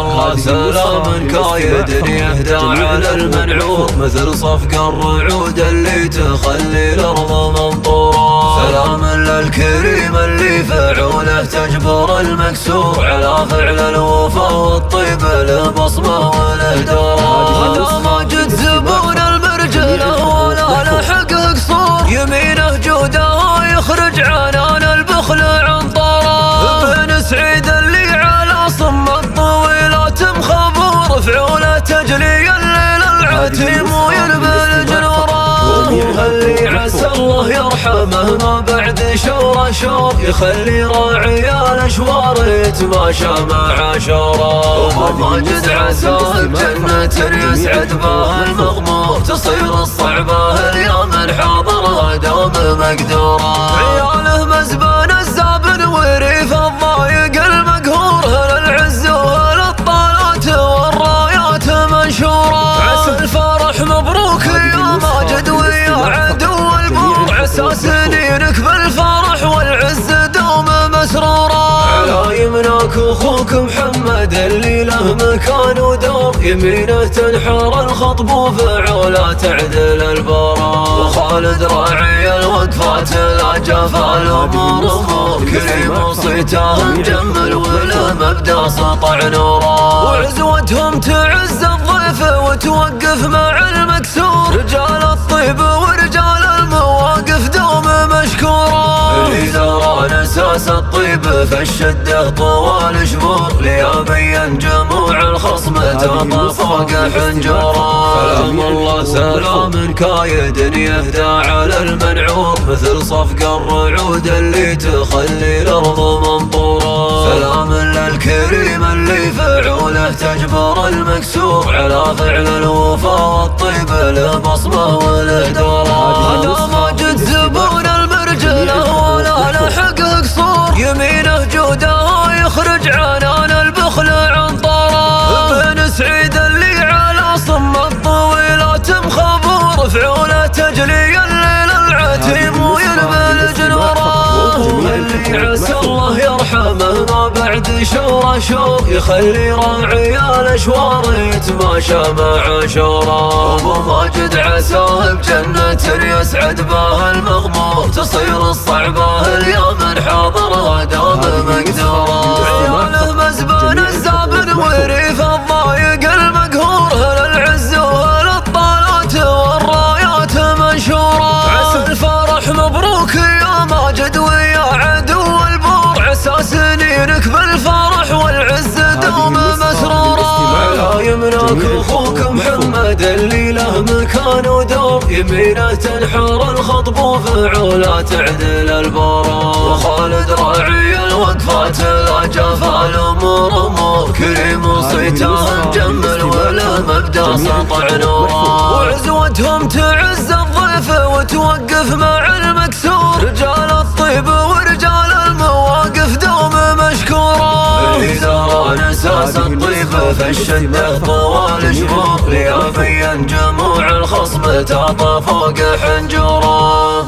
الله سلام كايد يهدى على المنعور، مثل صفق الرعود اللي تخلي الأرض منطورة. سلام للكريم اللي فعوله تجبر المكسور، على فعل الوفا والطيب البصمة والهدورة. هذا ماجد زبون المرجله ولا لحق قصور، يمينه جوده يخرج عنان البخل عنطره. بن سعيد اللي على صم الطويلات مخبور، فعوله تجلي الليل العتيم ويلبى الجنوره. اللي عسى الله يرحمه ما بعد شوره شور، يخلي راعي الاشوار يتماشى مع شوره. وماجد عساه بجنة يسعد بها المغمور، تصير الصعبة اليوم الحاضرة دوم مقدورة. عياله مزبان الزابن وريف الضايق المقهور، هل العز وهل الطالات والرايات منشورة. عسى الفرح مبروك يا ماجد ويا عدو البور، عسى سنينك بالفرح والعز دوم مسرورة. على يمناك اخوك محمد اللي له مكان ودور، يمينه تنحر الخطب وفعوله تعدل البرار. وخالد راعي الوقفات لا جفا الامور امور، كريم وصيته مجمل وله مبدا سطع نوره. وعزوتهم تعز الضيف وتوقف مع المكسور، رجال الطيب ورجال المواقف دوم مشكورة. اللي زرع اساس الطيب فالشده طوال شهور، ليبين جموع الخصم تعطى فوق حنجره. سلام الله سلام كايد يهدى على المنعور، مثل صفق الرعود اللي تخلي الارض منطوره. سلام للكريم اللي فعوله تجبر المكسور، على فعل الوفا والطيب البصمه والهدوره. هذا ماجد زبون المرجله ولا لحق قصور، يمينه جوده يخرج عنان البخل عنطره. بن سعيد اللي على صم الطويلات مخبور، فعوله تجلي الليل العتيم ويلبى الجنوره. اللي عسى الله يرحمه ما بعد شوره شور، يخلي راعي الاشوار يتماشى مع شوره. ابو ماجد عساه بجنة يسعد بها المغمور، تصير الصعبة اليوم الحاضرة دوم مقدورة. عياله مزبان الزابن وريف الضايق المقهور، هل العز وهل الطالات والرايات منشورة. عسى الفرح مبروك يا ماجد ويا عدو البور، عسى سنينك بالفرح والعز دوم مسرورة. على يمناك اخوك محمد اللي له مكان ودور، يمينه تنحر الخطب وفعوله تعدل البرار. وخالد راعي الوقفات لا جفا الامور امور، كريم وصيته مجمل وله مبدا سطع نوره. وعزوتهم تعز الضيف وتوقف مع المكسور، رجال الطيب ورجال المواقف دوم مشكورة. اللي زرع اساس الطيب فالشده طوال شهور، ليبين جموع الخصم تعطى فوق حنجره.